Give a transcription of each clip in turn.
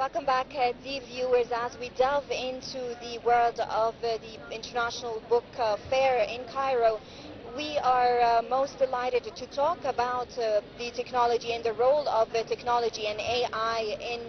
Welcome back, dear viewers, as we delve into the world of the International Book Fair in Cairo. We are most delighted to talk about the technology and the role of technology and AI in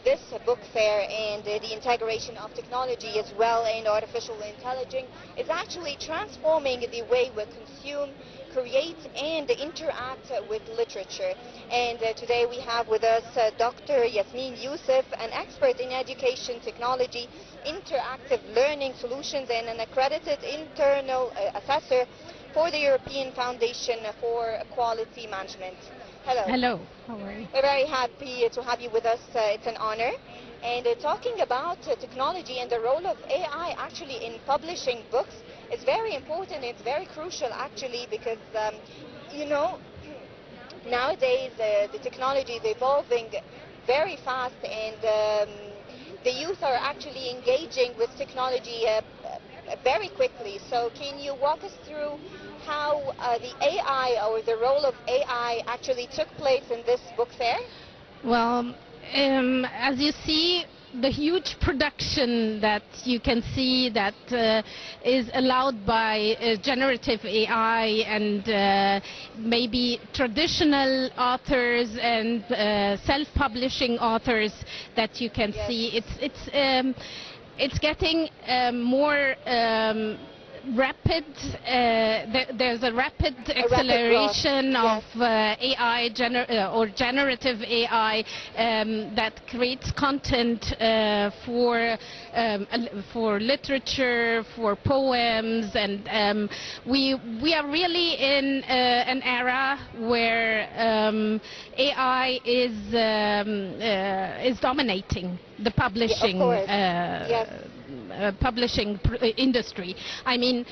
this book fair, and the integration of technology as well in artificial intelligence is actually transforming the way we consume, create and interact with literature. And today we have with us Dr. Yasmine Youssef, an expert in education technology, interactive learning solutions, and an accredited internal assessor for the European Foundation for Quality Management. Hello. Hello, how are you? We're very happy to have you with us. It's an honor. And talking about technology and the role of AI actually in publishing books is very important. It's very crucial actually because, nowadays the technology is evolving very fast, and the youth are actually engaging with technology very quickly. So can you walk us through how the AI or the role of AI actually took place in this book fair? Well, as you see, the huge production that you can see that is allowed by generative AI and maybe traditional authors and self-publishing authors that you can see. It's getting more rapid. There's a rapid acceleration of AI or generative AI that creates content for literature, for poems, and we are really in an era where AI is dominating the publishing publishing industry. I mean,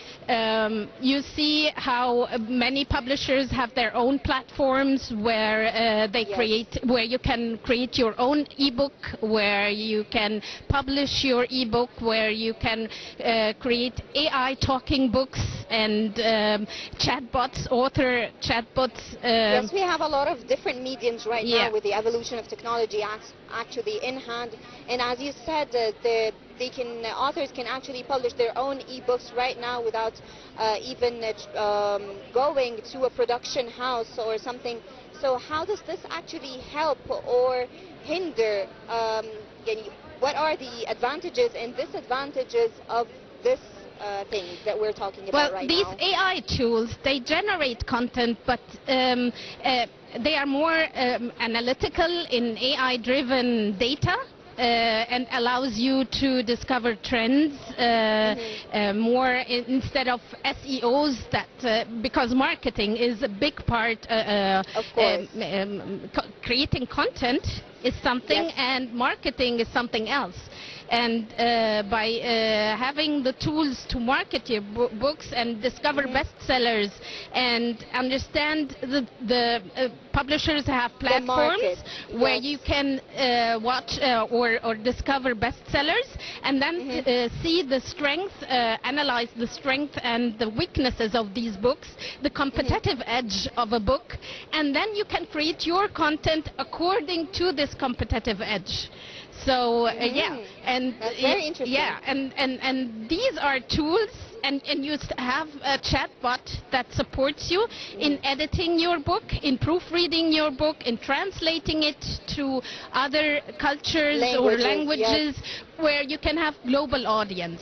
you see how many publishers have their own platforms where where you can create your own ebook, where you can publish your ebook, where you can create AI talking books and chatbots, author chatbots. Yes, we have a lot of different mediums right now with the evolution of technology actually in hand. And as you said, authors can actually publish their own ebooks right now without even going to a production house or something. So how does this actually help or hinder? What are the advantages and disadvantages of this thing that we're talking about right now? Well, these AI tools, they generate content, but they are more analytical in AI-driven data. And allows you to discover trends more instead of SEOs, because marketing is a big part. Of course. Creating content is something, and marketing is something else. And by having the tools to market your books and discover bestsellers and understand the publishers have platforms where you can watch or discover bestsellers, and then see the strength, analyze the strength and the weaknesses of these books, the competitive edge of a book, and then you can create your content according to this competitive edge. So and that's very interesting. And these are tools, and you have a chatbot that supports you in editing your book, in proofreading your book, in translating it to other cultures or languages where you can have global audience.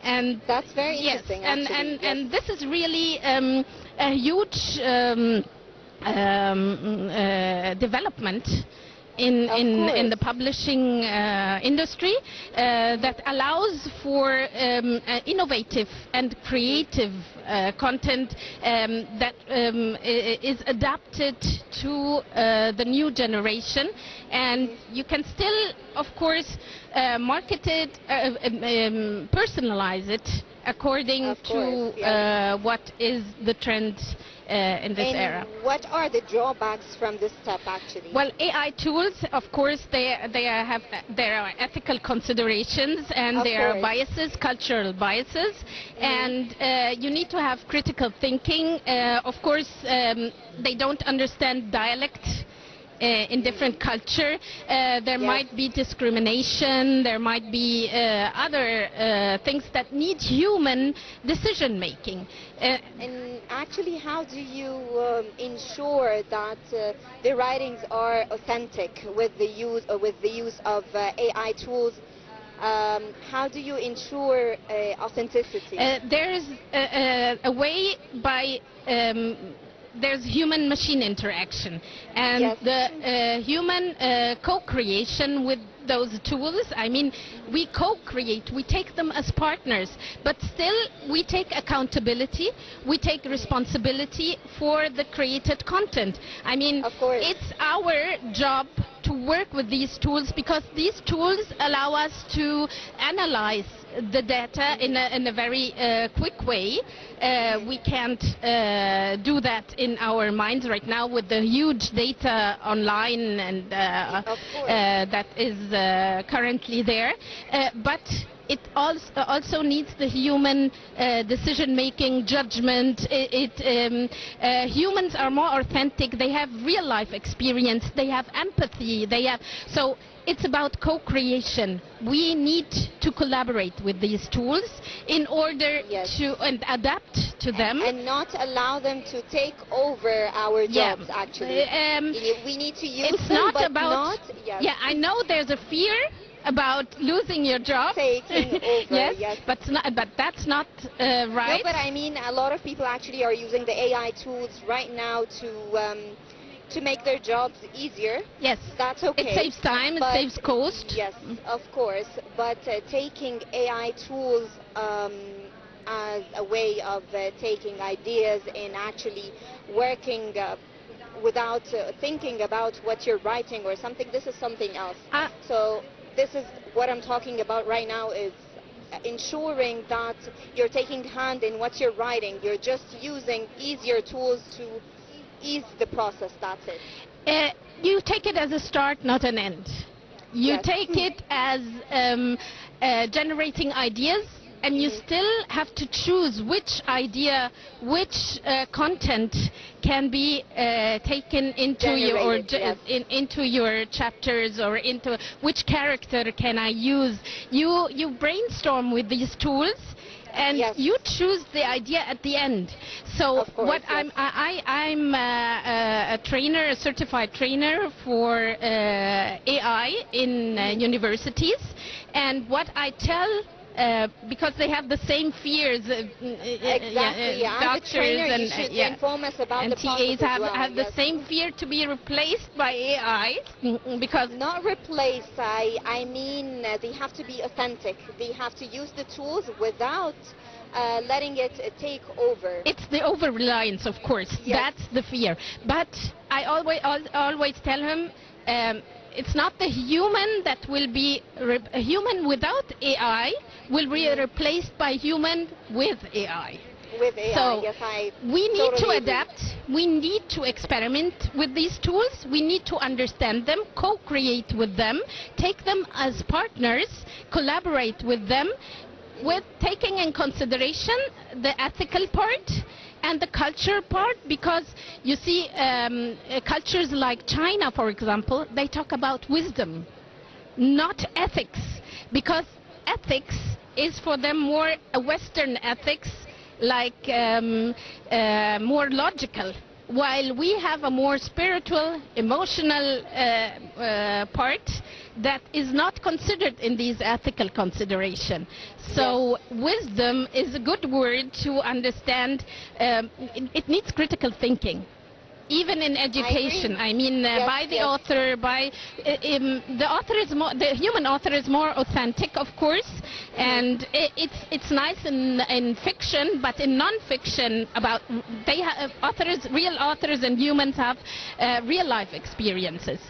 And that's very interesting. And this is really a huge development in the publishing industry that allows for innovative and creative content that is adapted to the new generation, and you can still, of course, market it, personalize it according to what is the trend in this era. What are the drawbacks from this step actually? Well, AI tools, of course, there are ethical considerations, and there are biases, cultural biases, and you need to have critical thinking. Of course, they don't understand dialect in different culture. There Yes. might be discrimination, there might be other things that need human decision making. And actually, how do you ensure that the writings are authentic with the use of AI tools? How do you ensure authenticity? There's a way by there's human-machine interaction, and Yes. the human co-creation with those tools. I mean, we co-create, we take them as partners, but still we take accountability, we take responsibility for the created content. I mean, Of course. it's our job to work with these tools, because these tools allow us to analyze the data in a very quick way. We can't do that in our minds right now with the huge data online and Of course. that is currently there. But it also needs the human decision-making, judgment. Humans are more authentic. They have real-life experience. They have empathy. So it's about co-creation. We need to collaborate with these tools in order Yes. to adapt to them. And not allow them to take over our Yeah. jobs, actually. We need to use It's them, not but about. not yes, Yeah, I know there's a fear about losing your job. taking over. yes, Yes. but that's not right. No, but I mean, a lot of people actually are using the AI tools right now to make their jobs easier. Yes, That's okay. it saves time, it but- saves cost. Yes, of course. But taking AI tools as a way of taking ideas and actually working without thinking about what you're writing or something, this is something else. So this is what I'm talking about right now, is ensuring that you're taking hand in what you're writing. You're just using easier tools to ease the process. That's it. You take it as a start, not an end. You Yes. take it as generating ideas, and you still have to choose which idea, which content can be taken into Generated, yes. into your chapters, or into which character can I use. You brainstorm with these tools, and Yes. you choose the idea at the end. So Of course, what yes. I'm a trainer, a certified trainer for AI in universities, and what I tell, because they have the same fears, Exactly. Yeah. As a doctors trainer, you and should inform us about and the process TAs as well. have the Yes. same fear to be replaced by AI, because Not replace. I mean, they have to be authentic. They have to use the tools without letting it take over. it's the over-reliance, of course. Yes. That's the fear. But I always tell him, it's not the human that will be a human without AI will be replaced by human with AI. With AI, So, yes, I We need totally to agree. adapt. We need to experiment with these tools. We need to understand them, co-create with them, take them as partners, collaborate with them, with taking in consideration the ethical part and the culture part, because you see, cultures like China, for example, they talk about wisdom, not ethics, because ethics is for them more a Western ethics, like more logical, while we have a more spiritual, emotional part that is not considered in these ethical consideration. So wisdom is a good word to understand. It needs critical thinking. Even in education, I mean, Yes, by the yes. author, the author is more, the human author is more authentic, of course, and it's nice in fiction, but in non-fiction, about real authors and humans have real life experiences,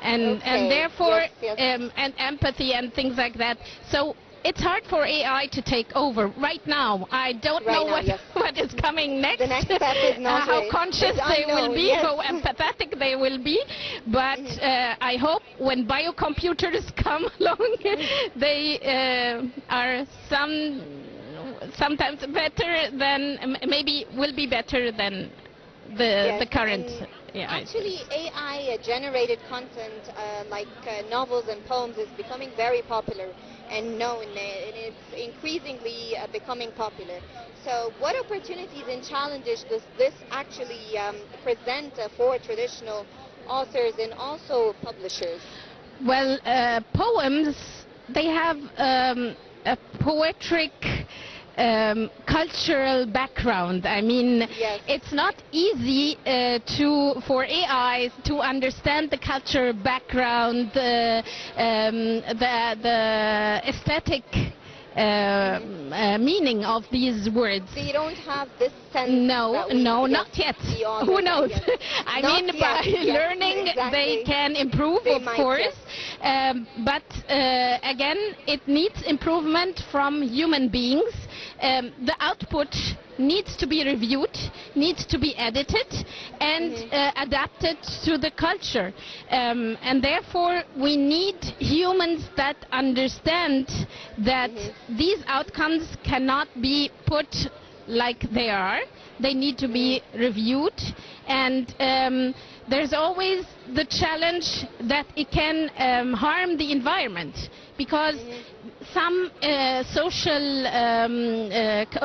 and Okay, therefore yes. and empathy and things like that. So it's hard for AI to take over right now. I don't Right know now, yes. what is coming next. The next step is not how conscious is they will unknown, be, yes. how empathetic they will be. But I hope when biocomputers come along, they are sometimes better than, maybe will be better than the Yes, current Actually, AI generated content like novels and poems is becoming very popular and known, and it's increasingly becoming popular. So what opportunities and challenges does this actually present for traditional authors and also publishers? Well, poems, they have a poetic cultural background. I mean, Yes. it's not easy for AI to understand the cultural background, the aesthetic meaning of these words. So you don't have this sense No, that we, no, yes, not yet. the authors, Who knows? yes. I Not mean, yet, by yes, learning, exactly. they can improve, They of might, course. yes. But again, it needs improvement from human beings. The output needs to be reviewed, needs to be edited, and adapted to the culture. And therefore, we need humans that understand that these outcomes cannot be put like they are. They need to be reviewed, and there's always the challenge that it can harm the environment, because some social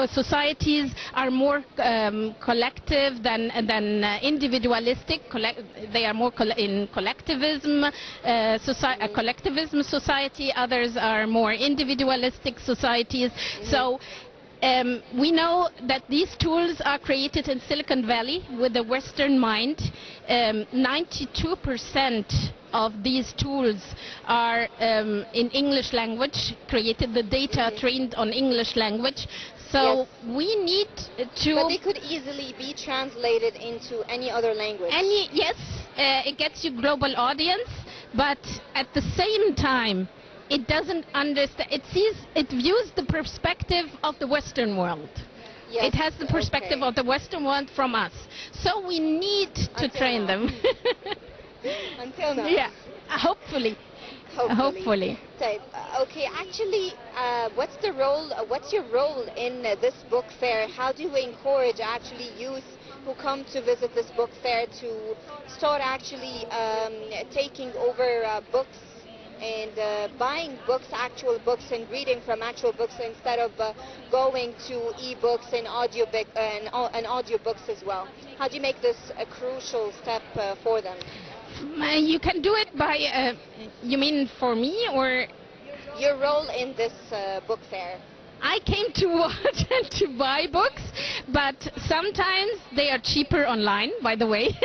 societies are more collective than individualistic. They are more in collectivism, collectivism society. Others are more individualistic societies. So we know that these tools are created in Silicon Valley with a Western mind. 92% of these tools are in English language, created the data trained on English language. So we need to... But they could easily be translated into any other language. Yes, it gets you global audience, but at the same time, it doesn't understand. It views the perspective of the Western world. Yes, it has the perspective of the Western world from us. So we need to train them. Until now. Yeah, hopefully. Hopefully. So, okay, actually, what's your role in this book fair? How do you encourage actually youth who come to visit this book fair to start actually taking over books and buying books, actual books, and reading from actual books instead of going to e-books and audiobooks as well? How do you make this a crucial step for them? You can do it by, you mean for me, or? Your role in this book fair. I came to watch and to buy books, but sometimes they are cheaper online, by the way.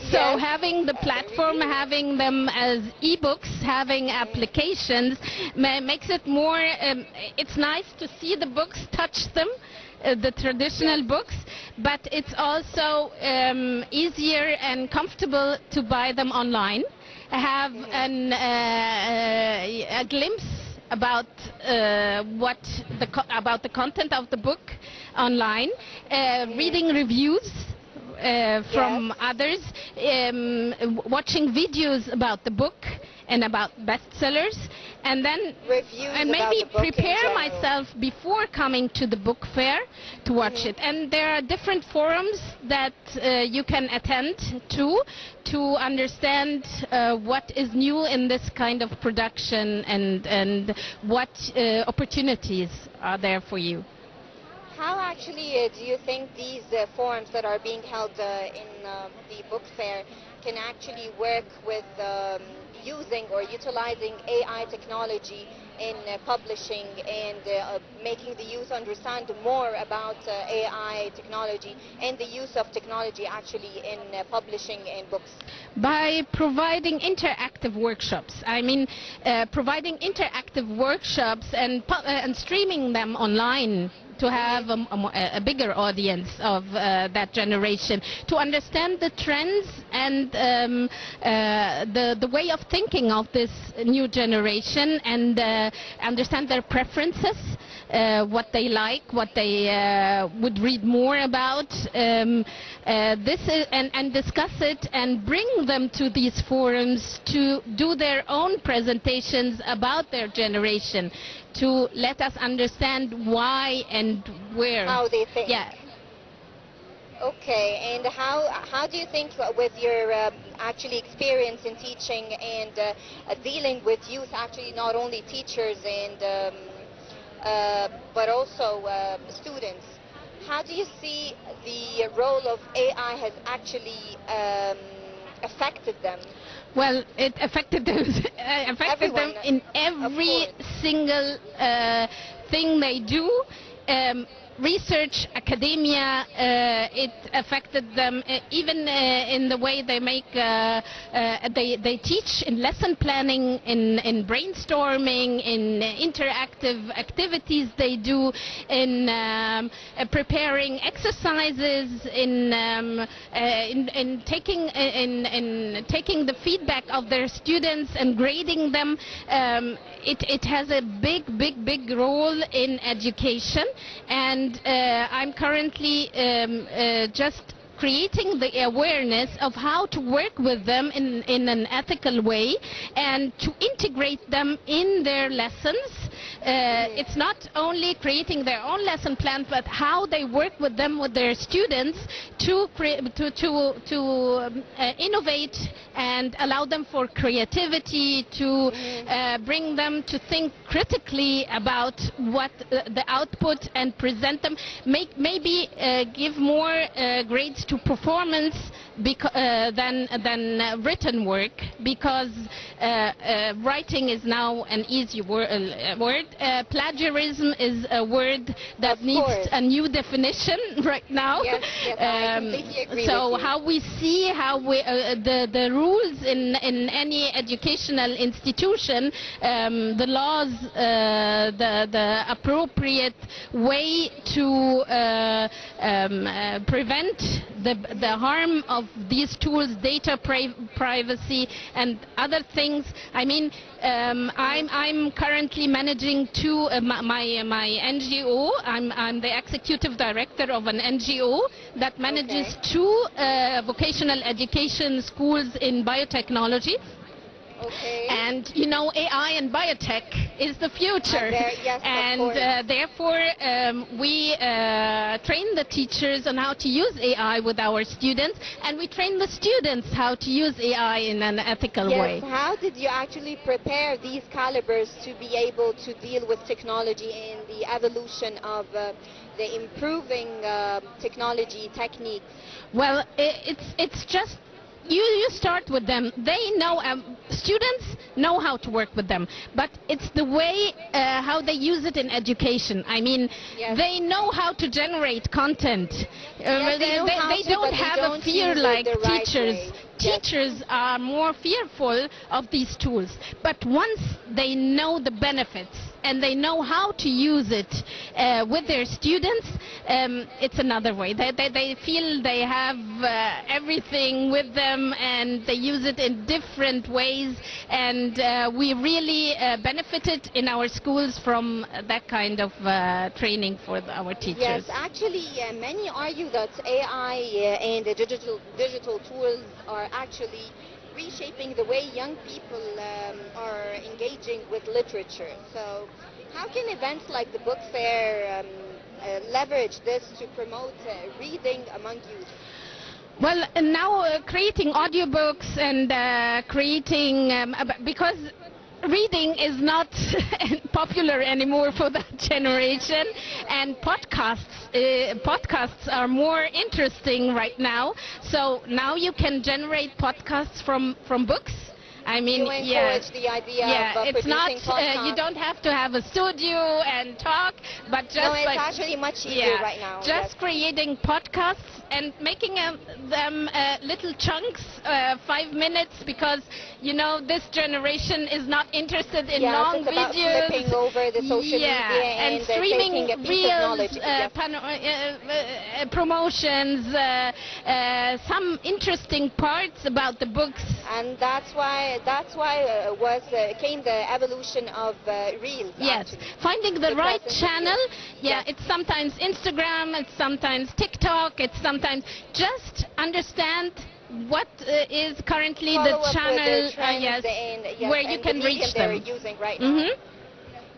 So Yes. Having the platform, having them as e-books, having applications makes it more, it's nice to see the books, touch them, the traditional books, but it's also easier and comfortable to buy them online. Have a glimpse about about the content of the book online, reading reviews from others, watching videos about the book and about bestsellers, and then maybe prepare myself before coming to the book fair to watch it. And there are different forums that you can attend to understand what is new in this kind of production and what opportunities are there for you. How actually do you think these forums that are being held in the book fair can actually work with using or utilizing AI technology in publishing and making the youth understand more about AI technology and the use of technology actually in publishing and books? By providing interactive workshops. I mean, providing interactive workshops and streaming them online to have a bigger audience of that generation, to understand the trends and the way of thinking of this new generation, and understand their preferences, what they like, what they would read more about, and discuss it and bring them to these forums to do their own presentations about their generation, to let us understand why and where. How they think. Yeah. Okay, and how do you think with your actually experience in teaching and dealing with youth, actually not only teachers and but also students, how do you see the role of AI has actually affected them? Well, it affected them, affected them Everyone, in of every course. single thing they do. Research, academia, it affected them even in the way they make, they teach in lesson planning, in brainstorming, in interactive activities they do, in preparing exercises, in taking the feedback of their students and grading them. It has a big role in education, and I'm currently just creating the awareness of how to work with them in an ethical way and to integrate them in their lessons. It's not only creating their own lesson plan, but how they work with them, with their students, to innovate and allow them for creativity, to bring them to think critically about what the output and present them. Maybe give more grades to performance than written work, because writing is now an easy word. Plagiarism is a word that Of needs course. a new definition right now. Yes, I completely agree So with you. how we see how the rules in any educational institution, the laws, the appropriate way to prevent the harm of these tools, data privacy and other things. I mean, I'm currently managing my NGO. I'm the executive director of an NGO that manages two vocational education schools in biotechnology. Okay. And you know, AI and biotech is the future. Yes, and of course. therefore we train the teachers on how to use AI with our students, and we train the students how to use AI in an ethical way. Yes, how did you actually prepare these calibers to be able to deal with technology and the evolution of the improving technology techniques? Well, it's just you start with them. They know, students know how to work with them, but it's the way how they use it in education. I mean, Yes. they know how to generate content. Yes, they know how they to, don't but they have don't a fear use it like the right teachers. way. Teachers are more fearful of these tools, but once they know the benefits and they know how to use it with their students, it's another way. They feel they have everything with them, and they use it in different ways, and we really benefited in our schools from that kind of training for our teachers. Yes, actually, many argue that AI and the digital tools are actually reshaping the way young people are engaging with literature. So how can events like the book fair leverage this to promote reading among youth? Well, now creating audiobooks and creating, because reading is not popular anymore for that generation, and podcasts are more interesting right now. So now you can generate podcasts from books. I mean, You encourage the idea of it's not. producing podcasts. You don't have to have a studio and talk, but just No, it's like actually much easier right now. just Yes. creating podcasts and making them little chunks, 5 minutes, because you know this generation is not interested in Yes, long it's about videos. flipping over the social media and streaming taking a piece of reels, knowledge. Yes. promotions, some interesting parts about the books. And that's why came the evolution of reels. Yes, actually. finding the right Because channel. yes. It's sometimes Instagram, it's sometimes TikTok, it's sometimes just understand what is currently Follow the up with channel, the trends and, yes, where you and can the medium reach they're them. using right now.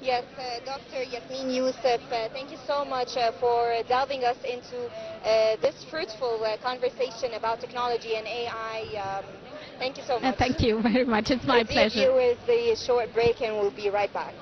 Yes, Dr. Yasmine Youssef, thank you so much for delving us into this fruitful conversation about technology and AI. Thank you so much. Thank you very much. It's my Leave pleasure. you with the short break and we'll be right back.